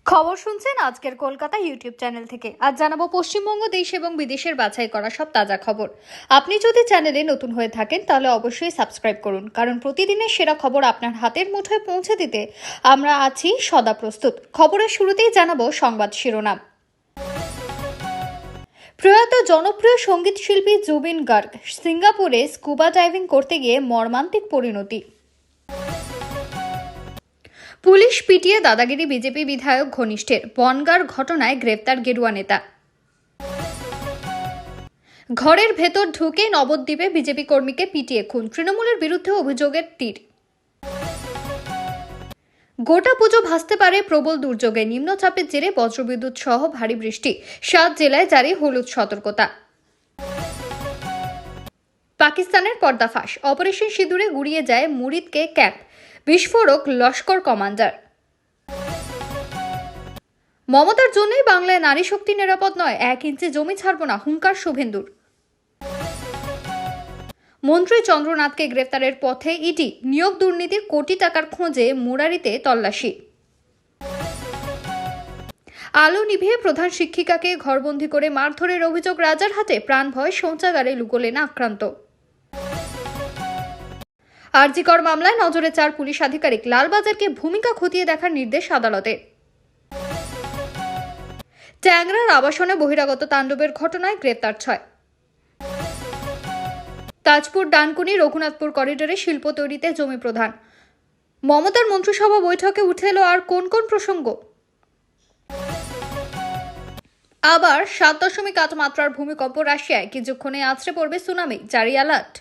খবর শুনছেন আজকের কলকাতা ইউটিউব চ্যানেল থেকে। আজ জানাবো পশ্চিমবঙ্গ, দেশ এবং বিদেশের বাছাই করা সব তাজা খবর। আপনি যদি চ্যানেলে নতুন হয়ে থাকেন তাহলে অবশ্যই সাবস্ক্রাইব করুন, কারণ প্রতিদিনের সেরা খবর আপনার হাতের মুঠোয় পৌঁছে দিতে আমরা আছি সদা প্রস্তুত। খবরের শুরুতেই জানাবো সংবাদ শিরোনাম। প্রয়াত জনপ্রিয় সঙ্গীত শিল্পী জুবিন গার্গ সিঙ্গাপুরে স্কুবা ডাইভিং করতে গিয়ে মর্মান্তিক পরিণতি। পুলিশ পিটিয়ে দাদাগিরি বিজেপি বিধায়ক ঘনিষ্ঠের, বনগাঁর ঘটনায় গ্রেফতার গেরুয়া নেতা। ঘরের ভেতর ঢুকে নবদ্বীপে বিজেপি কর্মীকে পিটিয়ে খুন, তৃণমূলের বিরুদ্ধে অভিযোগের তীর। গোটা পুজো ভাসতে পারে প্রবল দুর্যোগে, নিম্নচাপের জেরে বজ্রবিদ্যুৎ সহ ভারী বৃষ্টি, 7 জেলায় জারি হলুদ সতর্কতা। পাকিস্তানের পর্দাফাঁস, অপারেশন সিঁদুরে গুড়িয়ে যায় মুরিদকে ক্যাম্প, বিস্ফোরক লস্কর কমান্ডার। মমতার জন্যই বাংলায় নারী শক্তি নিরাপদ নয়, 1 ইঞ্চি জমি ছাড়ব না, হুঙ্কার শুভেন্দুর। মন্ত্রী চন্দ্রনাথকে গ্রেফতারের পথে ইডি, নিয়োগ দুর্নীতির কোটি টাকার খোঁজে মুরারিতে তল্লাশি। আলো নিভিয়ে প্রধান শিক্ষিকাকে ঘরবন্দি করে মারধরের অভিযোগ রাজারহাটে, প্রাণ ভয় শৌচাগারে লুকোলেন আক্রান্ত। আরজিকর মামলায় নজরে 4 পুলিশ আধিকারিক, লালবাজারকে ভূমিকা খতিয়ে দেখার নির্দেশ আদালতের। ট্যাংরার আবাসনে বহিরাগত তাণ্ডবের ঘটনায় গ্রেপ্তার 6। তাজপুর ডানকুনি রঘুনাথপুর করিডোরে শিল্প তৈরিতে জমি প্রদান, মমতার মন্ত্রিসভা বৈঠকে উঠে এলো আর কোন কোন প্রসঙ্গ। আবার 7.8 মাত্রার ভূমিকম্প রাশিয়ায়, কিছুক্ষণে আছড়ে পড়বে সুনামি, জারি অ্যালার্ট।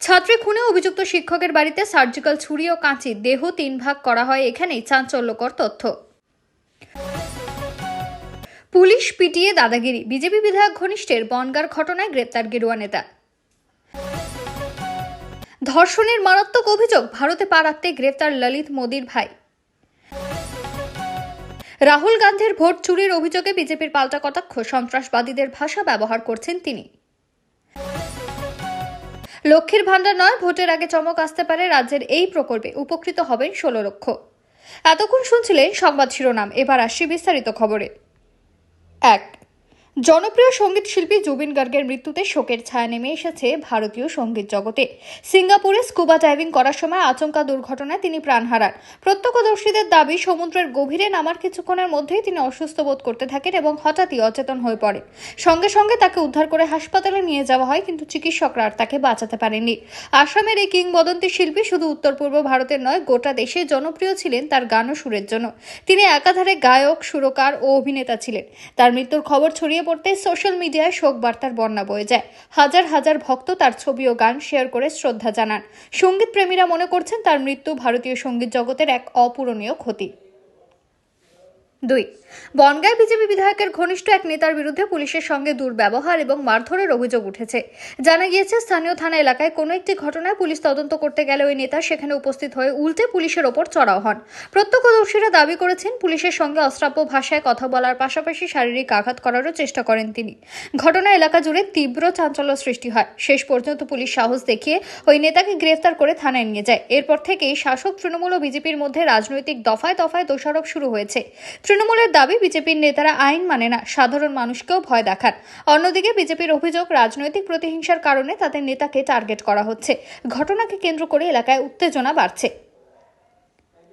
ছাত্রী খুনে অভিযুক্ত শিক্ষকের বাড়িতে সার্জিক্যাল ছুরি ও কাঁচি, দেহ 3 ভাগ করা হয়, এখানেই চাঞ্চল্যকর তথ্য। পুলিশ পিটিয়ে দাদাগিরি, বিজেপি বিধায়ক ঘনিষ্ঠের, বনগাঁর ঘটনায় গ্রেপ্তার গেরুয়া নেতা। ধর্ষণের মারাত্মক অভিযোগ, ভারতে পা রাখতে গ্রেপ্তার ললিত মোদির ভাই। রাহুল গান্ধীর ভোট চুরির অভিযোগে বিজেপির পাল্টা কটাক্ষ, সন্ত্রাসবাদীদের ভাষা ব্যবহার করছেন তিনি। লক্ষ্মীর ভান্ডার নয়, ভোটের আগে চমক আসতে পারে রাজ্যের এই প্রকল্পে, উপকৃত হবেন 16 লক্ষ। এতক্ষণ শুনছিলেন সংবাদ শিরোনাম, এবার আসছি বিস্তারিত খবরে। 1. জনপ্রিয় সঙ্গীত শিল্পী জুবিন গার্গের মৃত্যুতে শোকের ছায়া নেমে এসেছে ভারতীয় সঙ্গীত জগতে। সিঙ্গাপুরে স্কুবা ডাইভিং করার সময় আচমকা দুর্ঘটনায় তিনি প্রাণ হারান। প্রত্যক্ষদর্শীদের দাবি, সমুদ্রের গভীরে নামার কিছুক্ষণের মধ্যেই তিনি অসুস্থ বোধ করতে থাকেন এবং হঠাৎই অচেতন হয়ে পড়েন। সঙ্গে সঙ্গে তাকে উদ্ধার করে হাসপাতালে নিয়ে যাওয়া হয়, কিন্তু চিকিৎসকরা আর তাকে বাঁচাতে পারেননি। আসামের এই কিংবদন্তি শিল্পী শুধু উত্তর পূর্ব ভারতের নয়, গোটা দেশে জনপ্রিয় ছিলেন তার গান ও সুরের জন্য। তিনি একাধারে গায়ক, সুরকার ও অভিনেতা ছিলেন। তার মৃত্যুর খবর ছড়িয়ে পড়তে সোশ্যাল মিডিয়ায় শোক বার্তার বন্যা বয়ে যায়। হাজার হাজার ভক্ত তার ছবি ও গান শেয়ার করে শ্রদ্ধা জানান। সঙ্গীত প্রেমীরা মনে করছেন তার মৃত্যু ভারতীয় সঙ্গীত জগতের এক অপূরণীয় ক্ষতি। 2. বনগাঁয় বিজেপি বিধায়কের ঘনিষ্ঠ এক নেতার বিরুদ্ধে পুলিশের সঙ্গে দুর্ব্যবহার এবং মারধরের অভিযোগ উঠেছে। জানা গিয়েছে, স্থানীয় থানা এলাকায় কোনো একটি ঘটনায় পুলিশ তদন্ত করতে গেলে ওই নেতা সেখানে উপস্থিত হয়ে উল্টে পুলিশের ওপর চড়াও হন। প্রত্যক্ষদর্শীরা দাবি করেছেন, পুলিশের সঙ্গে অশ্রাব্য ভাষায় কথা বলার পাশাপাশি শারীরিক আঘাত করারও চেষ্টা করেন তিনি। ঘটনা এলাকা জুড়ে তীব্র চাঞ্চল্য সৃষ্টি হয়। শেষ পর্যন্ত পুলিশ সাহস দেখিয়ে ওই নেতাকে গ্রেফতার করে থানায় নিয়ে যায়। এরপর থেকেই শাসক তৃণমূল ও বিজেপির মধ্যে রাজনৈতিক দফায় দফায় দোষারোপ শুরু হয়েছে। তৃণমূলের দাবি, বিজেপির নেতারা আইন মানে না, সাধারণ মানুষকেও ভয় দেখান। অন্যদিকে বিজেপির অভিযোগ, রাজনৈতিক প্রতিহিংসার কারণে তাদের নেতাকে টার্গেট করা হচ্ছে। ঘটনাকে কেন্দ্র করে এলাকায় উত্তেজনা বাড়ছে।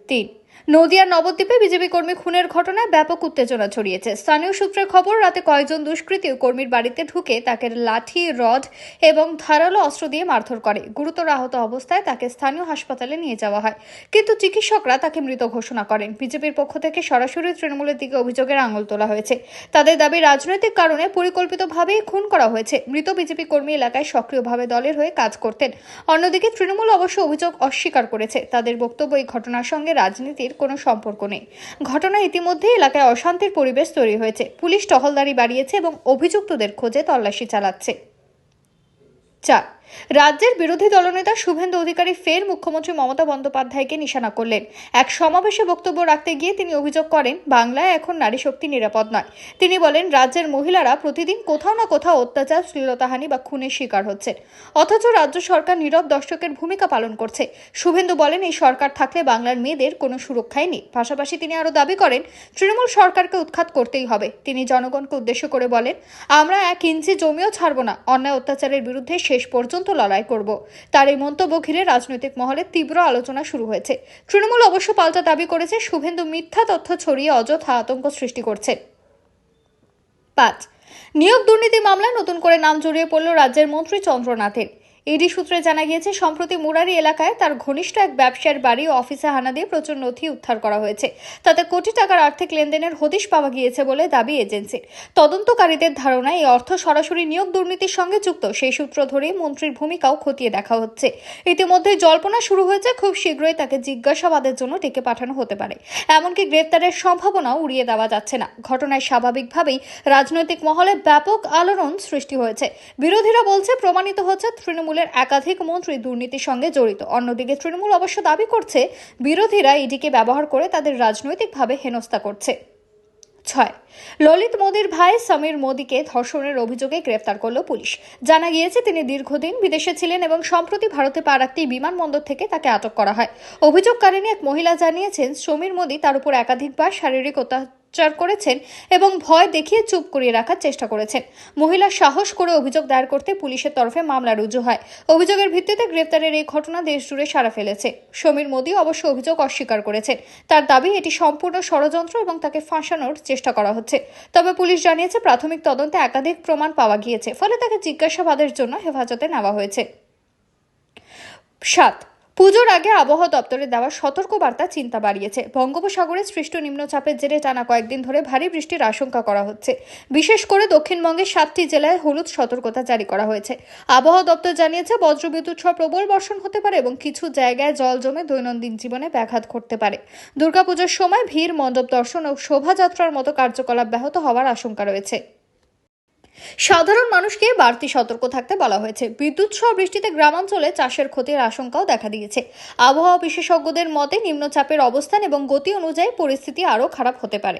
3. নদিয়ার নবদ্বীপে বিজেপি কর্মী খুনের ঘটনায় ব্যাপক উত্তেজনা ছড়িয়েছে। স্থানীয় সূত্রের খবর, রাতে কয়েকজন দুষ্কৃতী কর্মীর বাড়িতে ঢুকে তাকে লাঠি, রড এবং ধারালো অস্ত্র দিয়ে মারধর করে। গুরুতর আহত অবস্থায় তাকে স্থানীয় হাসপাতালে নিয়ে যাওয়া হয়, কিন্তু চিকিৎসকরা তাকে মৃত ঘোষণা করেন। বিজেপির পক্ষ থেকে সরাসরি তৃণমূলের দিকে অভিযোগের আঙুল তোলা হয়েছে। তাদের দাবি, রাজনৈতিক কারণে পরিকল্পিতভাবেই খুন করা হয়েছে। মৃত বিজেপি কর্মী এলাকায় সক্রিয়ভাবে দলের হয়ে কাজ করতেন। অন্যদিকে তৃণমূল অবশ্য অভিযোগ অস্বীকার করেছে। তাদের বক্তব্য, এই ঘটনার সঙ্গে রাজনীতির কোনো সম্পর্ক নেই। ঘটনা ইতিমধ্যে এলাকায় অশান্তির পরিবেশ তৈরি হয়েছে। পুলিশ টহলদারি বাড়িয়েছে এবং অভিযুক্তদের খোঁজে তল্লাশি চালাচ্ছে। 4. রাজ্যের বিরোধী দলনেতা শুভেন্দু অধিকারী ফের মুখ্যমন্ত্রী মমতা বন্দ্যোপাধ্যায়কে নিশানা করলেন। এক সমাবেশে বক্তব্য রাখতে গিয়ে তিনি অভিযোগ করেন, বাংলায় এখন নারী শক্তি নিরাপদ নয়। তিনি বলেন, রাজ্যের মহিলারা প্রতিদিন কোথাও না কোথাও অত্যাচার, শ্লীলতাহানি বা খুনের শিকার হচ্ছেন, অথচ রাজ্য সরকার নীরব দর্শকের ভূমিকা পালন করছে। শুভেন্দু বলেন, এই সরকার থাকলে বাংলার মেয়েদের কোনো সুরক্ষাই নেই। পাশাপাশি তিনি আরও দাবি করেন, তৃণমূল সরকারকে উৎখাত করতেই হবে। তিনি জনগণকে উদ্দেশ্য করে বলেন, আমরা 1 ইঞ্চি জমিও ছাড়ব না, অন্যায় অত্যাচারের বিরুদ্ধে শেষ পর্যন্ত লড়াই করব। তার এই মন্তব্য ঘিরে রাজনৈতিক মহলে তীব্র আলোচনা শুরু হয়েছে। তৃণমূল অবশ্য পাল্টা দাবি করেছে, শুভেন্দু মিথ্যা তথ্য ছড়িয়ে অযথা আতঙ্ক সৃষ্টি করছে। 5. নিয়োগ দুর্নীতি মামলায় নতুন করে নাম জড়িয়ে পড়ল রাজ্যের মন্ত্রী চন্দ্রনাথের। ইডি সূত্রে জানা গিয়েছে, সম্প্রতি মুরারি এলাকায় তার ঘনিষ্ঠ এক ব্যবসায়ীর বাড়ি ও অফিসে হানা দিয়ে প্রচুর নথি উদ্ধার করা হয়েছে। তাতে কোটি টাকার আর্থিক লেনদেনের হদিশ পাওয়া গিয়েছে বলে দাবি এজেন্সির। তদন্তকারীদের ধারণা, এই অর্থ সরাসরি নিয়োগ দুর্নীতির সঙ্গে যুক্ত। সেই সূত্র ধরেই মন্ত্রীর ভূমিকাও খতিয়ে দেখা হচ্ছে। ইতিমধ্যে জল্পনা শুরু হয়েছে, খুব শীঘ্রই তাকে জিজ্ঞাসাবাদের জন্য ডেকে পাঠানো হতে পারে। এমনকি গ্রেপ্তারের সম্ভাবনাও উড়িয়ে দেওয়া যাচ্ছে না। ঘটনায় স্বাভাবিকভাবেই রাজনৈতিক মহলে ব্যাপক আলোড়ন সৃষ্টি হয়েছে। বিরোধীরা বলছে, প্রমাণিত হচ্ছে তৃণমূলের একাধিক মন্ত্রী দুর্নীতির সঙ্গে জড়িত। অন্যদিকে তৃণমূল অবশ্য দাবি করছে, বিরোধীরা ইডিকে ব্যবহার করে তাদের রাজনৈতিকভাবে হেনস্থা করছে। 6. ললিত মোদির ভাই সমীর মোদিকে ধর্ষণের অভিযোগে গ্রেফতার করল পুলিশ। জানা গিয়েছে, তিনি দীর্ঘদিন বিদেশে ছিলেন এবং সম্প্রতি ভারতে পা রাখতেই বিমানবন্দর থেকে তাকে আটক করা হয়। অভিযোগকারিণী এক মহিলা জানিয়েছেন, সমীর মোদি তার উপর একাধিকবার শারীরিক অত্যাচার করেছেন এবং ভয় দেখিয়ে চুপ করিয়ে রাখার চেষ্টা করেছেন। মহিলা সাহস করে অভিযোগ দায়ের করতে পুলিশের তরফে মামলা রুজু হয়। অভিযোগের ভিত্তিতে গ্রেফতারের এই ঘটনা দেশ জুড়ে সাড়া ফেলেছে। সমীর মোদি অবশ্য অভিযোগ অস্বীকার করেছেন। তার দাবি, এটি সম্পূর্ণ ষড়যন্ত্র এবং তাকে ফাঁসানোর চেষ্টা করা হচ্ছে। তবে পুলিশ জানিয়েছে, প্রাথমিক তদন্তে একাধিক প্রমাণ পাওয়া গিয়েছে, ফলে তাকে জিজ্ঞাসাবাদের জন্য হেফাজতে নেওয়া হয়েছে। 7. পুজোর আগে আবহাওয়া দপ্তরে দেওয়া সতর্কবার্তা চিন্তা বাড়িয়েছে। বঙ্গোপসাগরে সৃষ্ট নিম্নচাপের জেরে টানা কয়েকদিন ধরে ভারী বৃষ্টির আশঙ্কা করা হচ্ছে। বিশেষ করে দক্ষিণবঙ্গের 7টি জেলায় হলুদ সতর্কতা জারি করা হয়েছে। আবহাওয়া দপ্তর জানিয়েছে, বজ্রবিদ্যুৎ সহ প্রবল বর্ষণ হতে পারে এবং কিছু জায়গায় জল জমে দৈনন্দিন জীবনে ব্যাঘাত ঘটতে পারে। দুর্গাপুজোর সময় ভিড়, মণ্ডপ দর্শন ও শোভাযাত্রার মতো কার্যকলাপ ব্যাহত হওয়ার আশঙ্কা রয়েছে। সাধারণ মানুষকে বাড়তি সতর্ক থাকতে বলা হয়েছে। বিদ্যুৎ সহ বৃষ্টিতে গ্রামাঞ্চলে চাষের ক্ষতির আশঙ্কাও দেখা দিয়েছে। আবহাওয়া বিশেষজ্ঞদের মতে, নিম্নচাপের অবস্থান এবং গতি অনুযায়ী পরিস্থিতি আরও খারাপ হতে পারে।